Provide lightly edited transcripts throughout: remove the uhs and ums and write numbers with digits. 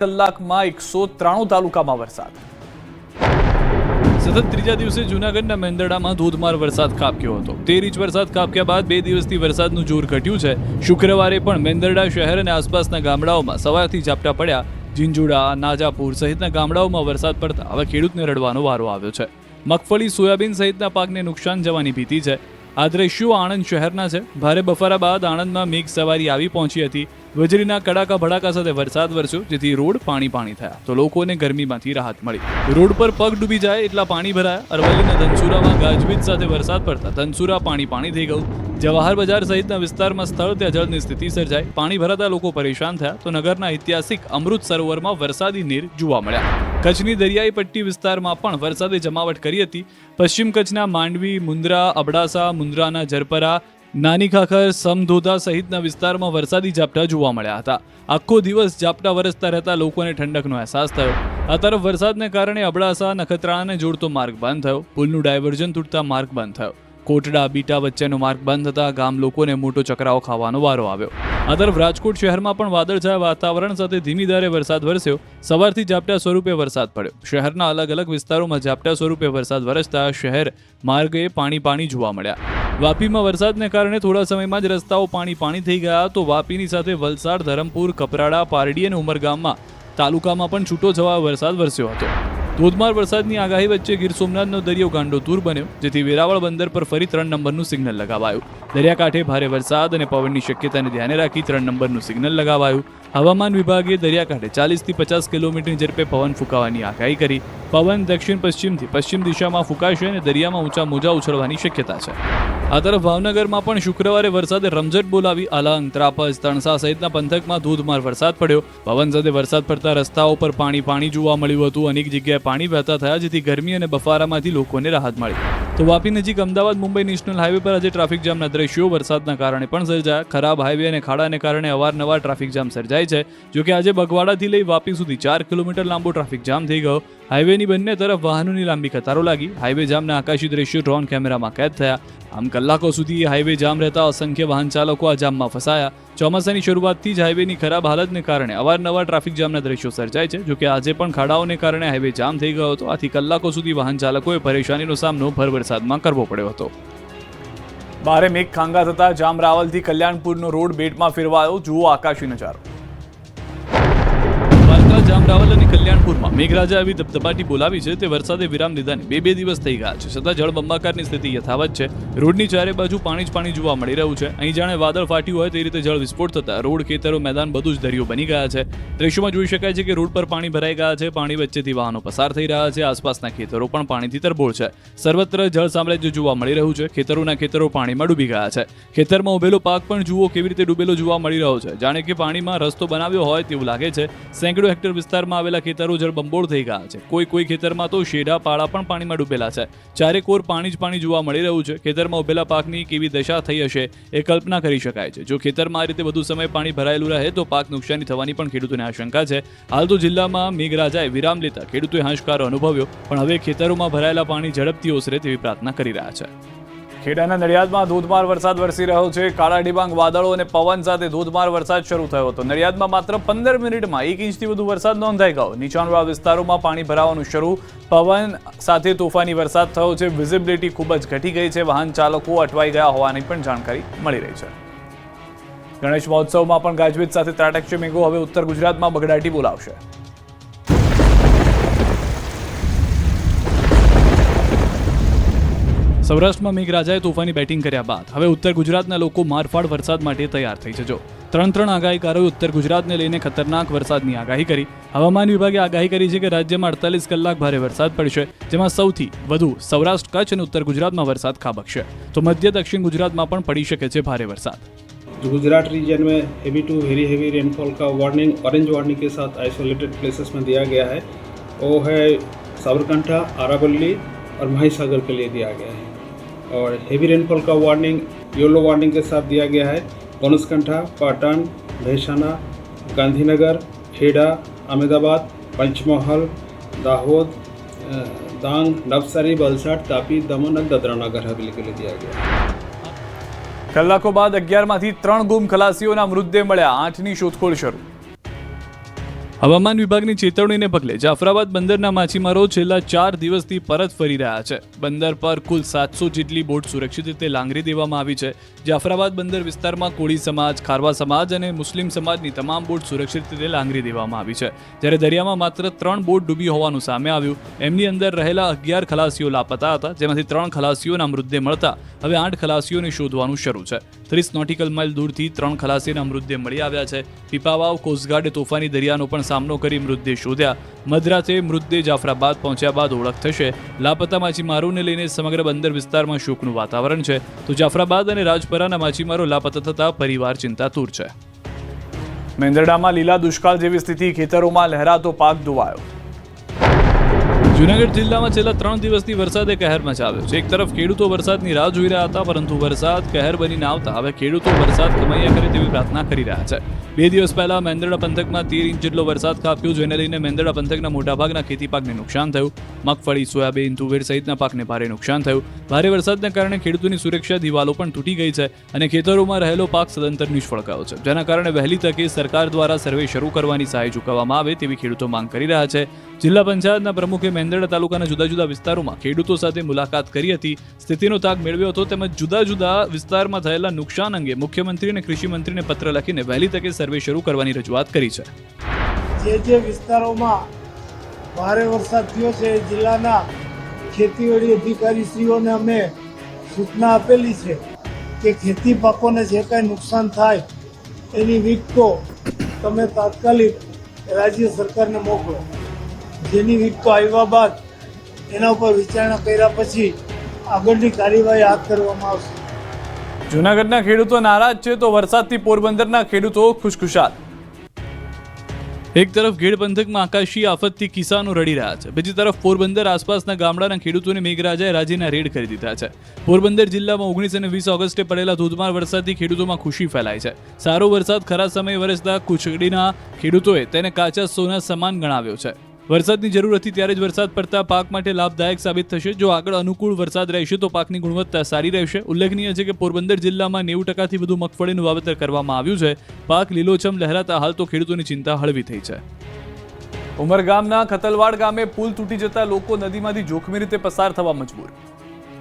કલાકમાં 193 તાલુકામાં વરસાદ. સતત ત્રીજા દિવસે જૂનાગઢના મેંદરડામાં ધોધમાર વરસાદ ખાબક્યો હતો. 13 ઇંચ વરસાદ ખાબક્યા બાદ 2 દિવસથી વરસાદનું જોર ઘટ્યું છે. શુક્રવારે પણ મેંદરડા શહેર અને આસપાસના ગામડાઓમાં સવારથી ઝાપટા પડ્યા. ઝીંઝુડા, નાજાપુર સહિતના ગામડાઓમાં વરસાદ પડતા હવે ખેડૂતને રડવાનો વારો આવ્યો છે. મગફળી, સોયાબીન સહિતના પાકને નુકસાન જવાની ભીતિ છે. આ દ્રશ્યો આણંદ શહેરના છે. ભારે બફારા બાદ આણંદમાં મેઘ સવારી આવી પહોંચી હતી. વીજળીના કડાકા ભડાકા સાથે વરસાદ વરસ્યો, જેથી રોડ પાણી થયા તો લોકોને ગરમીમાંથી રાહત મળી. રોડ પર પગ ડૂબી જાય એટલા પાણી ભરાયા. અરવલ્લીના ધનસુરામાં ગાજવીજ સાથે વરસાદ પડતા ધનસુરા પાણી થઈ ગયું. જવાહર બજાર સહિતના વિસ્તારમાં સ્થળ ત્યાં જળની સ્થિતિ સર્જાઈ. પાણી ભરાતા લોકો પરેશાન થયા તો નગરના ઐતિહાસિક અમૃત સરોવરમાં વરસાદી નીર જોવા મળ્યા. કચ્છની દરિયાઈ પટ્ટી વિસ્તારમાં પણ વરસાદે જમાવટ કરી હતી. પશ્ચિમ કચ્છના માંડવી, મુન્દ્રા, અબડાસા, મુન્દ્રાના જરપરા, નાની ખાખર, સમધોધા સહિતના વિસ્તારમાં વરસાદી ઝાપટા જોવા મળ્યા હતા. આખો દિવસ ઝાપટા વરસતા રહેતા લોકોને ઠંડકનો અહેસાસ થયો. આ તરફ વરસાદને કારણે અબડાસા નખત્રાણાને જોડતો માર્ગ બંધ થયો. પુલનું ડાયવર્ઝન તૂટતા માર્ગ બંધ થયો. કોટડા, બીટા વચ્ચેનો માર્ગ બંધ થતા ગામ લોકોને મોટો ચકરાવો ખાવાનો વારો આવ્યો. આ તરફ રાજકોટ શહેરમાં પણ વાદળછાયા વાતાવરણ સાથે ધીમી ધારે વરસાદ વરસ્યો. સવારથી ઝાપટા સ્વરૂપે વરસાદ પડ્યો. શહેરના અલગ અલગ વિસ્તારોમાં ઝાપટા સ્વરૂપે વરસાદ વરસતા શહેર માર્ગે પાણી જોવા મળ્યા. વાપીમાં વરસાદને કારણે થોડા સમયમાં જ રસ્તાઓ પાણી થઈ ગયા તો વાપીની સાથે વલસાડ, ધરમપુર, કપરાડા, પારડી અને ઉમરગામમાં તાલુકામાં પણ છૂટો છવાયો વરસાદ વરસ્યો હતો. ધોધમાર વરસાદની આગાહી વચ્ચે ગીર સોમનાથનો દરિયો ગાંડોતૂર બન્યો, જેથી વેરાવળ બંદર પર ફરી 3 નંબરનું સિગ્નલ લગાવાયું. દરિયાકાંઠે ભારે વરસાદ અને પવનની શક્યતાને ધ્યાને રાખી 3 નંબરનું સિગ્નલ લગાવાયું. હવામાન વિભાગે દરિયાકાંઠે 40 થી 50 કિલોમીટરની ઝડપે પવન ફૂંકાવાની આગાહી કરી. પવન દક્ષિણ પશ્ચિમથી પશ્ચિમ દિશામાં ફૂંકાશે અને દરિયામાં ઊંચા મોજા ઉછળવાની શક્યતા છે. આ તરફ ભાવનગરમાં પણ શુક્રવારે વરસાદે રમઝટ બોલાવી. અલંગ, ત્રાપજ, તણસા સહિતના પંથકમાં ધોધમાર વરસાદ પડ્યો. પવન સાથે વરસાદ પડતા રસ્તાઓ પર પાણી જોવા મળ્યું હતું. અનેક જગ્યાએ પાણી વહેતા થયા, જેથી ગરમી અને બફારામાંથી લોકોને રાહત મળી. તો વાપી નજીક અમદાવાદ મુંબઈ નેશનલ હાઈવે પર આજે ટ્રાફિક જામના દ્રશ્યો વરસાદના કારણે પણ સર્જાયા. ખરાબ હાઈવે અને ખાડાને કારણે અવારનવાર ટ્રાફિક જામ સર્જાય છે. જોકે આજે બગવાડાથી લઈ વાપી સુધી 4 કિલોમીટર લાંબો ટ્રાફિક જામ થઈ ગયો. હાઈવેની બંને તરફ વાહનોની લાંબી કતારો લાગી. હાઈવે જામના આકાશી દ્રશ્યો ડ્રોન કેમેરામાં કેદ થયા. આમ કલાકો સુધી હાઈવે જામ રહેતા અસંખ્ય વાહન ચાલકો આ જામમાં ફસાયા. ચોમાસાની શરૂઆતથી જ હાઈવેની ખરાબ હાલતને કારણે અવારનવાર ટ્રાફિક જામના દ્રશ્યો સર્જાય છે. જોકે આજે પણ ખાડાઓને કારણે હાઈવે જામ થઈ ગયો હતો. આથી કલાકો સુધી વાહન ચાલકોએ પરેશાનીનો સામનો ભર વરસાદમાં કરવો પડ્યો હતો. ભારે મેઘ ખાંગા થતા જામરાવલથી કલ્યાણપુરનો રોડ બેટમાં ફેરવાયો. જુઓ આકાશી નજારો. જામરાવલ અને કલ્યાણપુરમાં મેઘરાજા આવી ધબધબાટી બોલાવી છે. તે વરસાદે વિરામ લીધાને 2 દિવસ થઈ ગયા છે, છતાં જળબંબાકારની સ્થિતિ યથાવત છે. રોડની ચારે બાજુ પાણી જોવા મળી રહ્યું છે. અહીં જાણે વાદળ ફાટ્યું હોય તે રીતે જળ વિસ્ફોટ થતા રોડ, ખેતરો, મેદાન બધું જ દરિયો બની ગયા છે. દ્રશ્યોમાં જોઈ શકાય છે કે રોડ પર પાણી ભરાઈ ગયા છે. પાણી વચ્ચેથી વાહનો પસાર થઈ રહ્યા છે. આસપાસના ખેતરો પણ પાણીથી તરબોળ છે. સર્વત્ર જળ સામ્રાજ્ય જોવા મળી રહ્યું છે. ખેતરો પાણીમાં ડૂબી ગયા છે. ખેતરમાં ઉભેલો પાક પણ જુઓ કેવી રીતે ડૂબેલો જોવા મળી રહ્યો છે. જાણે કે પાણીમાં રસ્તો બનાવ્યો હોય તેવું લાગે છે. સેંકડો હેક્ટર વિસ્તારમાં આવેલા ખેતરો જળબંબોળ થઈ ગયા છે. કોઈ ખેતરમાં તો શેઢા, પાળા પણ પાણીમાં ડૂબેલા છે. ચારે કોર પાણી જોવા મળી રહ્યું છે. ખેતરમાં ઉભેલા પાકની કેવી દશા થઈ હશે એ કલ્પના કરી શકાય છે. જો ખેતરમાં આ રીતે વધુ સમય પાણી ભરાયેલું રહે તો પાક નુકસાની થવાની પણ ખેડૂતોને આશંકા છે. હાલ તો જિલ્લામાં મેઘરાજાએ વિરામ લેતા ખેડૂતોએ હાશકારો અનુભવ્યો, પણ હવે ખેતરોમાં ભરાયેલા પાણી ઝડપથી ઓસરે તેવી પ્રાર્થના કરી રહ્યા છે. ખેડાના નડિયાદમાં ધોધમાર વરસાદ વરસી રહ્યો છે. કાળા ડિબાંગ વાદળો અને પવન સાથે ધોધમાર વરસાદ શરૂ થયો હતો. નડિયાદમાં માત્ર 15 મિનિટમાં 1 ઇંચથી વધુ વરસાદ નોંધાઈ ગયો. નીચાણવાળા વિસ્તારોમાં પાણી ભરાવાનું શરૂ. પવન સાથે તોફાની વરસાદ થયો છે. વિઝિબિલિટી ખૂબ જ ઘટી ગઈ છે. વાહન ચાલકો અટવાઈ ગયા હોવાની પણ જાણકારી મળી રહી છે. ગણેશ મહોત્સવમાં પણ ગાજવીજ સાથે ત્રાટકશે મેઘો. હવે ઉત્તર ગુજરાતમાં બગડાટી બોલાવશે. સૌરાષ્ટ્રમાં મેઘરાજાએ તોફાની બેટિંગ કર્યા બાદ હવે ઉત્તર ગુજરાતના લોકો મારફાડ વરસાદ માટે તૈયાર થઈ જજો. 3 આગાહીકારોએ ઉત્તર ગુજરાતને લઈને ખતરનાક વરસાદની આગાહી કરી. હવામાન વિભાગે આગાહી કરી છે કે રાજ્યમાં 48 કલાક ભારે વરસાદ પડશે, જેમાં સૌથી વધુ સૌરાષ્ટ્ર, કચ્છ અને ઉત્તર ગુજરાતમાં વરસાદ ખાબકશે. તો મધ્ય દક્ષિણ ગુજરાતમાં પણ પડી શકે છે ભારે વરસાદ. गुजरात रीजन में heavy to very heavy rainfall का वार्निंग ऑरेंज वार्निंग के साथ आइसोलेटेड प्लेसेस में दिया गया है. वो है साबरकांठा, आरावली और महासागर के लिए दिया गया है. और हेवी रेनफॉल का वार्निंग येलो वार्निंग के साथ दिया गया है बनसकांठा, पाटन, भैंसाना, गांधीनगर, खेड़ा, अहमदाबाद, पंचमहल, दाहोद, डांग, नवसारी, वलसाड, तापी, दमन और दादरा नगर हवेली के लिए दिया गया है. કલાકો બાદ 11માંથી 3 ગુમ ખલાસીઓના મૃતદેહ મળ્યા. 8ની શોધખોળ શરૂ. હવામાન વિભાગની ચેતવણીને પગલે જાફરાબાદ બંદરના માછીમારો છેલ્લા 4 દિવસથી પરત ફરી રહ્યા છે. બંદર પર કુલ 700 જેટલી બોટ સુરક્ષિત રીતે લાંગરી દેવામાં આવી છે. જાફરાબાદ બંદર વિસ્તારમાં કોળી સમાજ, ખારવા સમાજ અને મુસ્લિમ સમાજની તમામ બોટ સુરક્ષિત રીતે લાંગરી દેવામાં આવી છે. જ્યારે દરિયામાં માત્ર 3 બોટ ડૂબી હોવાનું સામે આવ્યું. એમની અંદર રહેલા 11 ખલાસીઓ લાપતા હતા, જેમાંથી 3 ખલાસીઓના મૃતદેહ મળતા હવે 8 ખલાસીઓને શોધવાનું શરૂ છે. 30 નોટિકલ માઇલ દૂરથી 3 ખલાસીના મૃતદેહ મળી આવ્યા છે. પીપાવાવ કોસ્ટગાર્ડે તોફાની દરિયાનો પણ સામનો કરી મૃતદેહ શોધ્યા. મધરાતે મૃતદેહ જાફરાબાદ પહોંચ્યા બાદ ઓળખ થશે. લાપતા માછીમારોને લઈને સમગ્ર બંદર વિસ્તારમાં શોકનું વાતાવરણ છે. તો જાફરાબાદ અને રાજપરાના માછીમારો લાપતા થતા પરિવાર ચિંતાતુર છે. મેંદરડામાં લીલા દુષ્કાળ જેવી સ્થિતિ, ખેતરોમાં લહેરાતો પાક ધોવાયો. જૂનાગઢ જિલ્લામાં છેલ્લા 3 દિવસથી વરસાદે કહેર મચાવ્યો છે. એક તરફ ખેડૂતો વરસાદની રાહ જોઈ રહ્યા હતા, પરંતુ વરસાદ કહેર બનીને આવતા હવે ખેડૂતો વરસાદ કમાયા કરે તેવી પ્રાર્થના કરી રહ્યા છે. 2 દિવસ પહેલા મેંદરડા પંથકમાં 13 ઇંચ જેટલો વરસાદ ખાબક્યો, જેને લઈને મેંદરડા પંથકના મોટાભાગના ખેતી પાકને નુકસાન થયું. મગફળી, સોયાબીન, તુવેર સહિતના પાકને ભારે નુકસાન થયું. ભારે વરસાદના કારણે ખેડૂતોની સુરક્ષા દિવાલો પણ તૂટી ગઈ છે અને ખેતરોમાં રહેલો પાક સદંતર નિષ્ફળ ગયો છે, જેના કારણે વહેલી તકે સરકાર દ્વારા સર્વે શરૂ કરવાની સહાય ચૂકવવામાં આવે તેવી ખેડૂતો માંગ કરી રહ્યા છે. જિલ્લા પંચાયતના પ્રમુખે મેંદરડા તાલુકાના જુદા જુદા વિસ્તારોમાં ખેડૂતો સાથે મુલાકાત કરી હતી, સ્થિતિનો તાગ મેળવ્યો હતો, તેમજ જુદા જુદા વિસ્તારમાં થયેલા નુકસાન અંગે મુખ્યમંત્રી અને કૃષિ મંત્રીને પત્ર લખીને વહેલી તકે સર્વે શરૂ કરવાની રજૂઆત કરી છે. જે વિસ્તારોમાં ભારે વરસાદ થયો છે, જિલ્લાના ખેતીવાડી અધિકારીશ્રીઓને અમે સૂચના આપેલી છે કે ખેતી પાકોને જે કાંઈ નુકસાન થાય એની વિગતો તમે તાત્કાલિક રાજ્ય સરકારને મોકલો. જેની વિગતો આવ્યા બાદ એના ઉપર વિચારણા કર્યા પછી આગળની કાર્યવાહી હાથ ધરવામાં આવશે. જૂનાગઢના ખેડૂતો નારાજ છે તો વરસાદથી પોરબંદરના ખેડૂતો ખુશખુશાલ. એક તરફ ગેડ પંથકમાં આકાશી આફતથી કિસાનો રડી રહ્યા છે, બીજી તરફ પોરબંદર આસપાસના ગામડાના ખેડૂતોને મેઘરાજાએ રાજીના રેડ કરી દીધા છે. પોરબંદર જિલ્લામાં 19 અને 20 ઓગસ્ટે પડેલા ધોધમાર વરસાદથી ખેડૂતોમાં ખુશી ફેલાઈ છે. સારો વરસાદ ખરા સમયે વરસતા કુચડીના ખેડૂતોએ તેને કાચા સોના સમાન ગણાવ્યો છે. વરસાદની જરૂર હતી ત્યારે જ વરસાદ પડતા પાક માટે લાભદાયક સાબિત થશે. જો આગળ અનુકૂળ વરસાદ રહેશે તો પાકની ગુણવત્તા સારી રહેશે. ઉલ્લેખનીય છે કે પોરબંદર જિલ્લામાં 90%થી વધુ મગફળીનું વાવેતર કરવામાં આવ્યું છે. પાક લીલોછમ લહેરાતા હાલ તો ખેડૂતોની ચિંતા હળવી થઈ છે. ઉમરગામના ખતલવાડ ગામે પુલ તૂટી જતા લોકો નદીમાંથી જોખમી રીતે પસાર થવા મજબૂર.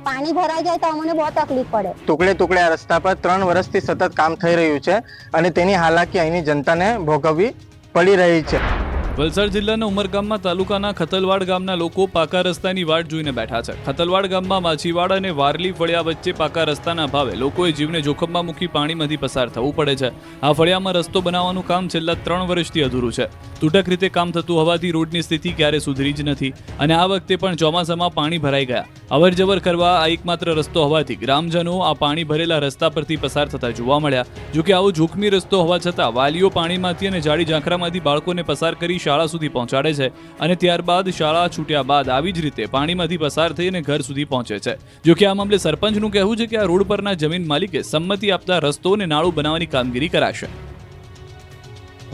પાણી ભરાઈ જાય તો અમને બહુ તકલીફ પડે. ટુકડે આ રસ્તા પર 3 વર્ષથી સતત કામ થઈ રહ્યું છે અને તેની હાલાકી અહીંની જનતાને ભોગવવી પડી રહી છે. વલસાડ જિલ્લાના ઉમરગામમાં તાલુકાના ખતલવાડ ગામના લોકો પાકા રસ્તાની વાટ જોઈને બેઠા છે. ખતલવાડ ગામમાં માછીવાડ અને વારલી ફળિયા વચ્ચે પાકા રસ્તાના અભાવે લોકોએ જીવને જોખમમાં મૂકી પાણીમાંથી પસાર થવું પડે છે. આ ફળિયામાં રસ્તો બનાવવાનું કામ છેલ્લા 3 વર્ષથી અધૂરું છે. તૂટક રીતે કામ થતું હોવાથી રોડની સ્થિતિ ક્યારે સુધરી જ નથી અને આ વખતે પણ ચોમાસામાં પાણી ભરાઈ ગયા. અવરજવર કરવા આ એકમાત્ર રસ્તો હોવાથી ગ્રામજનો આ પાણી ભરેલા રસ્તા પરથી પસાર થતા જોવા મળ્યા. જોકે આવો જોખમી રસ્તો હોવા છતાં વાલીઓ પાણીમાંથી અને જાડી ઝાંખરામાંથી બાળકોને પસાર કરી શાળા સુધી પહોંચાડે છે અને ત્યારબાદ શાળા છૂટ્યા બાદ આવી જ રીતે પાણીમાંથી પસાર થઈ અને ઘર સુધી પહોંચે છે. જોકે આ મામલે સરપંચનું કહેવું છે કે આ રોડ પરના જમીન માલિકે સંમતિ આપતા રસ્તો અને નાળું બનાવવાની કામગીરી કરાશે.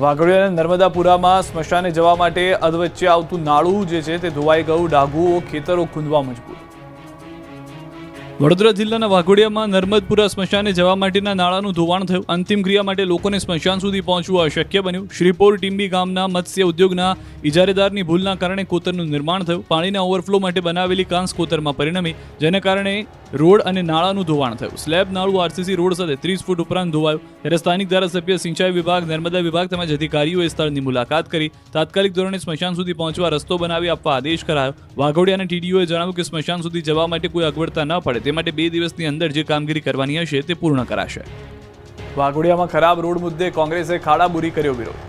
વાઘોડિયા અને નર્મદાપુરામાં સ્મશાને જવા માટે અધવચ્ચે આવતું નાળું જે છે તે ધોવાઈ ગયું. ડાઘુઓ ખેતરો ખૂંદવા મજબૂર. વડોદરા જિલ્લાના વાઘોડિયામાં નર્મદપુરા સ્મશાને જવા માટેના નાળાનું ધોવાણ થયું. અંતિમ ક્રિયા માટે લોકોને સ્મશાન સુધી પહોંચવું અશક્ય બન્યું. શ્રીપોર ટીમ્બી ગામના મત્સ્ય ઉદ્યોગના ઇજારેદારની ભૂલના કારણે કોતરનું નિર્માણ થયું. પાણીના ઓવરફ્લો માટે બનાવેલી કાંસ કોતરમાં પરિણમી, જેને કારણે રોડ અને નાળાનું ધોવાણ થયું. સ્લેબ નાળું આરસીસી રોડ સાથે 30 ફૂટ ઉપરાંત ધોવાયું. ત્યારે સ્થાનિક ધારાસભ્ય, સિંચાઈ વિભાગ, નર્મદા વિભાગ તેમજ અધિકારીઓએ સ્થળની મુલાકાત કરી તાત્કાલિક ધોરણે સ્મશાન સુધી પહોંચવા રસ્તો બનાવી આપવા આદેશ કરાયો. વાઘોડિયાના ટીડીઓએ જણાવ્યું કે સ્મશાન સુધી જવા માટે કોઈ અગવડતા ન પડે તે માટે 2 દિવસની અંદર જે કામગીરી કરવાની હશે તે પૂર્ણ કરાશે. વાઘોડિયામાં ખરાબ રોડ મુદ્દે કોંગ્રેસે ખાડાબુરી કર્યો વિરોધ.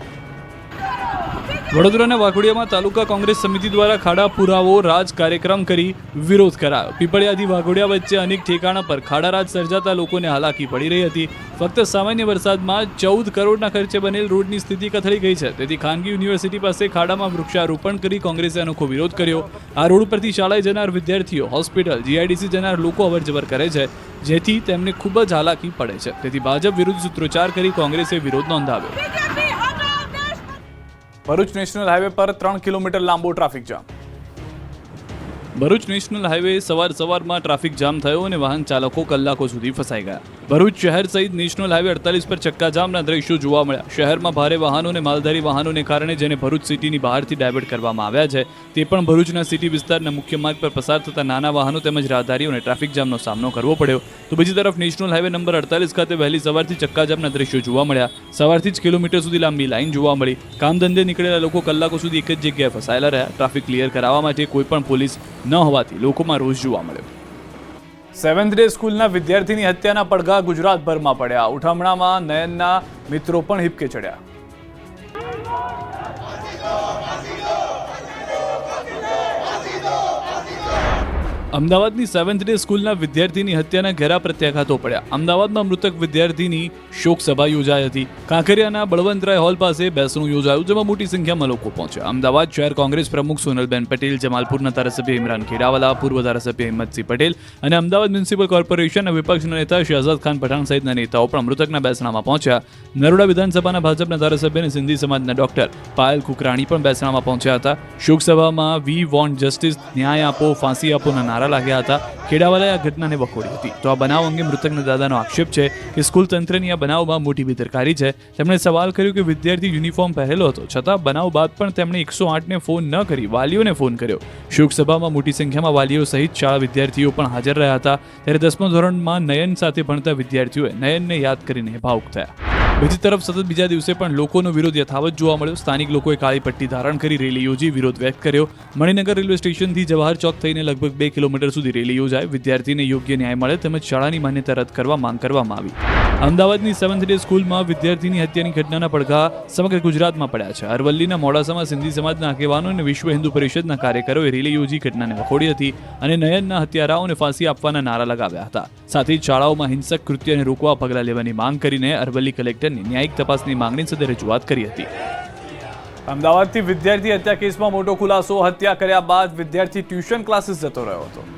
વડોદરાના વાઘોડિયામાં તાલુકા કોંગ્રેસ સમિતિ દ્વારા ખાડા પુરાવો રાજ કાર્યક્રમ કરી વિરોધ કરાયો. પીપળિયાથી વાઘોડિયા વચ્ચે અનેક ઠેકાણા પર ખાડારાજ સર્જાતા લોકોને હાલાકી પડી રહી હતી. ફક્ત સામાન્ય વરસાદમાં 14 કરોડના ખર્ચે બનેલ રોડની સ્થિતિ કથળી ગઈ છે. તેથી ખાનગી યુનિવર્સિટી પાસે ખાડામાં વૃક્ષારોપણ કરી કોંગ્રેસે અનોખો વિરોધ કર્યો. આ રોડ પરથી શાળાએ જનાર વિદ્યાર્થીઓ, હોસ્પિટલ, જીઆઈડીસી જનાર લોકો અવરજવર કરે છે, જેથી તેમને ખૂબ જ હાલાકી પડે છે. તેથી ભાજપ વિરુદ્ધ સૂત્રોચ્ચાર કરી કોંગ્રેસે વિરોધ નોંધાવ્યો. ભરૂચ નેશનલ હાઈવે પર 3 કિલોમીટર લાંબો traffic jam. Bharuch national highway સવારમાં ટ્રાફિક જામ થયો અને વાહન ચાલકો કલાકો સુધી ફસાઈ ગયા. ભરૂચ શહેર સહિત નેશનલ હાઈવે 48 પર ચક્કાજામના દ્રશ્યો જોવા મળ્યા. શહેરમાં ભારે વાહનો અને માલધારી વાહનોને કારણે જેને ભરૂચ સિટીની બહારથી ડાયવર્ટ કરવામાં આવ્યા છે તે પણ ભરૂચના સિટી વિસ્તારના મુખ્ય માર્ગ પર પસાર થતા નાના વાહનો તેમજ રાહદારીઓને ટ્રાફિક જામનો સામનો કરવો પડ્યો. તો બીજી તરફ નેશનલ હાઈવે નંબર 48 ખાતે વહેલી સવારથી ચક્કાજામના દ્રશ્યો જોવા મળ્યા. સવારથી જ કિલોમીટર સુધી લાંબી લાઈન જોવા મળી. કામ ધંધે નીકળેલા લોકો કલાકો સુધી એક જ જગ્યાએ ફસાયેલા રહ્યા. ટ્રાફિક ક્લિયર કરાવવા માટે કોઈ પણ પોલીસ ન હોવાથી લોકોમાં રોષ જોવા મળ્યો. 7th ડે સ્કૂલના વિદ્યાર્થીની હત્યાના પડઘા ગુજરાતભરમાં પડ્યા. ઉઠામણામાં નયનના મિત્રો પણ હિપકે ચડ્યા. અમદાવાદની 7th ડે સ્કૂલના વિદ્યાર્થીની હત્યાના ઘેરા પ્રત્યાઘાતો પડ્યા. અમદાવાદમાં મૃતક વિદ્યાર્થીની શોક સભા યોજાઈ હતી. કાંકરિયાના બળવંતરાય હોલ પાસે બેસણું યોજાયું, જેમાં મોટી સંખ્યામાં લોકો પહોંચ્યા. અમદાવાદ શહેર કોંગ્રેસ પ્રમુખ સોનલબેન પટેલ, જમાલપુરના ધારાસભ્ય ઇમરાન ખેડાવાલા, પૂર્વ ધારાસભ્ય હિંમતસિંહ પટેલ અને અમદાવાદ મ્યુનિસિપલ કોર્પોરેશનના વિપક્ષના નેતા શહજાદ ખાન પઠાણ સહિતના નેતાઓ પણ મૃતકના બેસણામાં પહોંચ્યા. નરોડા વિધાનસભાના ભાજપના ધારાસભ્ય અને સિંધી સમાજના ડોક્ટર પાયલ કુકરાણી પણ બેસણામાં પહોંચ્યા હતા. શોકસભામાં વી વોન્ટ જસ્ટિસ, ન્યાય આપો, ફાંસી આપોના નારા લાગ્યા હતા. ખેડાવાલાએ આ ઘટનાને વખોડી હતી. તો આ બનાવ અંગે મૃતકના દાદાનો આક્ષેપ છે કે સ્કૂલ તંત્રની આ બનાવમાં મોટી બેદરકારી છે. તેમણે સવાલ કર્યો કે વિદ્યાર્થી યુનિફોર્મ પહેરેલો હતો, છતાં બનાવ બાદ પણ તેમણે 108ને ફોન ન કરી વાલીઓને ફોન કર્યો. શોકસભામાં મોટી સંખ્યામાં વાલીઓ સહિત શાળા વિદ્યાર્થીઓ પણ હાજર રહ્યા હતા. ત્યારે 10મા ધોરણમાં નયન સાથે ભણતા વિદ્યાર્થીઓએ નયનને યાદ કરીને ભાવુક થયા. બીજી તરફ સતત બીજા દિવસે પણ લોકોનો વિરોધ યથાવત જોવા મળ્યો. સ્થાનિક લોકોએ કાળી પટ્ટી ધારણ કરી રેલી યોજી વિરોધ વ્યક્ત કર્યો. મણિનગર રેલવે સ્ટેશનથી જવાહર ચોક થઈને લગભગ 2 કિલોમીટર સુધી રેલી યોજાઈ. વિદ્યાર્થીને યોગ્ય ન્યાય મળે તેમજ શાળાની માન્યતા રદ કરવા માંગ કરવામાં આવી. અમદાવાદની 7th ડે સ્કૂલમાં વિદ્યાર્થીની હત્યાની ઘટનાના પડઘા સમગ્ર ગુજરાતમાં પડ્યા છે. અરવલ્લીના મોડાસામાં સિંધી સમાજના આગેવાનો અને વિશ્વ હિન્દુ પરિષદના કાર્યકરોએ રેલી યોજી ઘટનાને વખોડી હતી અને નયનના હત્યારાઓને ફાંસી આપવાના નારા લગાવ્યા હતા. સાથે જ શાળાઓમાં હિંસક કૃત્યને રોકવા પગલાં લેવાની માંગ કરીને અરવલ્લી કલેક્ટરની ન્યાયિક તપાસની માંગણી સાથે રજૂઆત કરી હતી. અમદાવાદથી વિદ્યાર્થી હત્યા કેસમાં મોટો ખુલાસો. હત્યા કર્યા બાદ વિદ્યાર્થી ટ્યુશન ક્લાસીસ જતો રહ્યો હતો.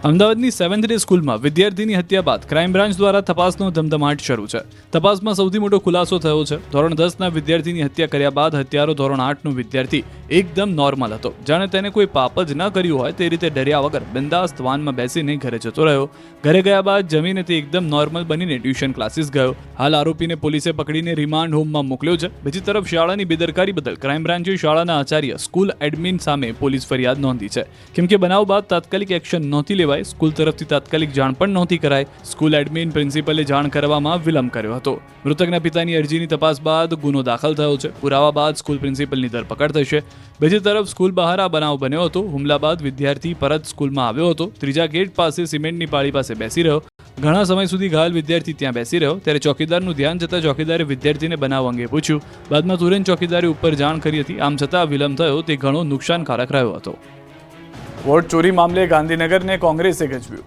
અમદાવાદની 7th ડે સ્કૂલમાં વિદ્યાર્થીની હત્યા બાદ ક્રાઇમ બ્રાન્ચ દ્વારા તપાસનો ધમધમાટ શરૂ છે. તપાસમાં સૌથી મોટો ખુલાસો થયો છે. ધોરણ 10ના વિદ્યાર્થીની હત્યા કર્યા બાદ હત્યારો ધોરણ 8નો વિદ્યાર્થી એકદમ નોર્મલ હતો. જાણે તેને કોઈ પાપ જ ન કર્યું હોય તે રીતે ડર્યા વગર બિંદાસ્ત વાનમાં બેસીને ઘરે જતો રહ્યો. ઘરે ગયા બાદ જમીને તે એકદમ નોર્મલ બનીને ટ્યુશન ક્લાસીસ ગયો. હાલ આરોપીને પોલીસે પકડીને રિમાન્ડ હોમમાં મોકલ્યો છે. બીજી તરફ શાળાની બેદરકારી બદલ ક્રાઇમ બ્રાન્ચે શાળાના આચાર્ય, સ્કૂલ એડમિન સામે પોલીસ ફરિયાદ નોંધી છે. કેમ કે બનાવ બાદ તાત્કાલિક એક્શન નહોતી લેવાય, સ્કૂલ તરફથી તાત્કાલિક જાણ પણ નહોતી કરાઈ. સ્કૂલ એડમિન પ્રિન્સિપલે જાણ કરવામાં વિલંબ કર્યો હતો. મૃતકના પિતાની અરજીની તપાસ બાદ ગુનો દાખલ થયો છે. પુરાવા બાદ સ્કૂલ પ્રિન્સિપલની ધરપકડ થશે. બીજી તરફ સ્કૂલ બહાર આ બનાવ બન્યો હતો. હુમલા બાદ વિદ્યાર્થી પરત સ્કૂલમાં આવ્યો હતો. ત્રીજા ગેટ પાસે સિમેન્ટની પાળી પાસે બેસી રહ્યો. ઘણા સમય સુધી ઘાયલ વિદ્યાર્થી ત્યાં બેસી રહ્યો. ત્યારે ચોકીદારનું ધ્યાન જતાં ચોકીદારે વિદ્યાર્થીને બનાવ અંગે પૂછ્યું. બાદમાં તુરંત ચોકીદારે ઉપર જાણ કરી હતી. આમ છતાં વિલંબ થયો તે ઘણો નુકસાનકારક રહ્યો હતો. વોટ ચોરી મામલે ગાંધીનગરને કોંગ્રેસે ગજવ્યું.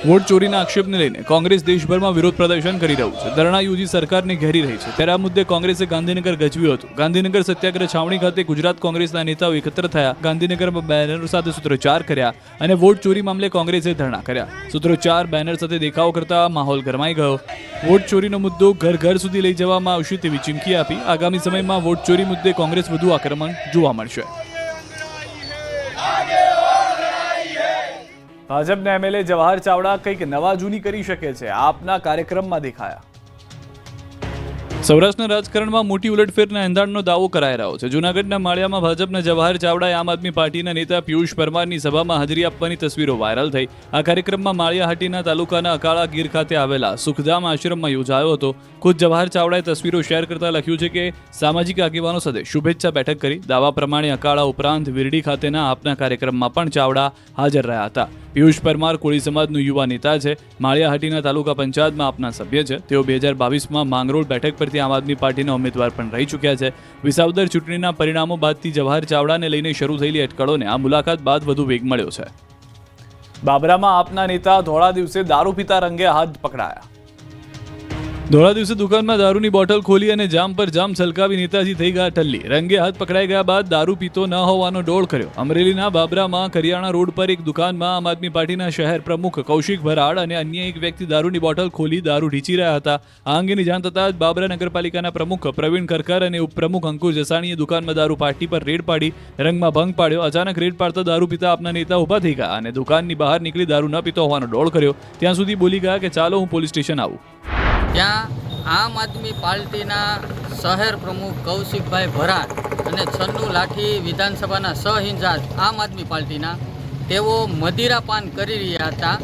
વોટ ચોરીના આક્ષેપને લઈને કોંગ્રેસ દેશભરમાં વિરોધ પ્રદર્શન કરી રહ્યું છે. ધરણા યોજી સરકારને ઘેરી રહી છે. ત્યારે આ મુદ્દે કોંગ્રેસે ગાંધીનગર ગજવ્યું હતું. ગાંધીનગર સત્યાગ્રહ છાવણી ખાતે ગુજરાત કોંગ્રેસના નેતાઓ એકત્ર થયા. ગાંધીનગરમાં બેનરો સાથે સૂત્રોચ્ચાર કર્યા અને વોટ ચોરી મામલે કોંગ્રેસે ધરણા કર્યા. સૂત્રોચ્ચાર, બેનર સાથે દેખાવ કરતા માહોલ ગરમાઈ ગયો. વોટ ચોરીનો મુદ્દો ઘર ઘર સુધી લઈ જવામાં આવશે તેવી ચીમકી આપી. આગામી સમયમાં વોટ ચોરી મુદ્દે કોંગ્રેસ વધુ આક્રમણ જોવા મળશે. ભાજપના એમએલએ જવાહર ચાવડા કંઈક નવા જૂની કરી શકે છે. આપના કાર્યક્રમમાં દેખાયા. સૌરાષ્ટ્રના રાજકારણમાં મોટી ઉલટફેરના એંધાણનો દાવો કરાઈ રહ્યો છે. જૂનાગઢના માળિયામાં ભાજપના જવાહર ચાવડાએ આમ આદમી પાર્ટીના નેતા પિયુષ પરમારની સભામાં હાજરી આપવાની તસવીરો વાયરલ થઈ. આ કાર્યક્રમમાં માળિયાહાટીના તાલુકાના અકાળા ગીર ખાતે આવેલા સુખધામ આશ્રમમાં યોજાયો હતો. ખુદ જવાહર ચાવડાએ તસવીરો શેર કરતા લખ્યું છે કે સામાજિક આગેવાનો સાથે શુભેચ્છા બેઠક કરી. દાવા પ્રમાણે અકાળા ઉપરાંત વિરડી ખાતેના આપના કાર્યક્રમમાં પણ ચાવડા હાજર રહ્યા હતા. પિયુષ પરમાર કોળી સમાજનું યુવા નેતા છે. માળિયાહાટીના તાલુકા પંચાયતમાં આપના સભ્ય છે. તેઓ 2022માં માંગરોળ બેઠક પરથી આમ આદમી પાર્ટીના ઉમેદવાર પણ રહી ચૂક્યા છે. વિસાવદર ચૂંટણીના પરિણામો બાદથી જવાહર ચાવડાને લઈને શરૂ થયેલી અટકળોને આ મુલાકાત બાદ વધુ વેગ મળ્યો છે. બાબરામાં આપના નેતા ધોળા દિવસે દારૂ પીતા રંગે હાથ પકડાયા. ધોળા દિવસે દુકાનમાં દારૂની બોટલ ખોલી અને જામ પર જામ છલકાવી નેતાજી થઈ ગયા ઠલ્લી. રંગે હાથ પકડાઈ ગયા બાદ દારૂ પીતો ન હોવાનો ડોળ કર્યો. અમરેલીના બાબરામાં કરિયાણા રોડ પર એક દુકાનમાં આમ આદમી પાર્ટીના શહેર પ્રમુખ કૌશિક ભરાડ અને અન્ય એક વ્યક્તિ દારૂની બોટલ ખોલી દારૂ ઢીંચી રહ્યા હતા. આ અંગેની જાણ થતાં જ બાબરા નગરપાલિકાના પ્રમુખ પ્રવીણ ખરખર અને ઉપપ્રમુખ અંકુશ જસાણીએ દુકાનમાં દારૂ પાર્ટી પર રેડ પાડી રંગમાં ભંગ પાડ્યો. અચાનક રેડ પાડતા દારૂ પીતા આપના નેતા ઊભા થઈ ગયા અને દુકાનની બહાર નીકળી દારૂ ન પીતો હોવાનો ડોળ કર્યો. ત્યાં સુધી બોલી ગયા કે ચાલો હું પોલીસ સ્ટેશન આવું. ત્યાં આમ આદમી પાર્ટીના શહેર પ્રમુખ કૌશિકભાઈ ભરાડ અને છન્નુ લાઠી વિધાનસભાના સહ ઇન્ચાર્જ આમ આદમી પાર્ટીના તેઓ મદિરાપાન કરી રહ્યા હતા.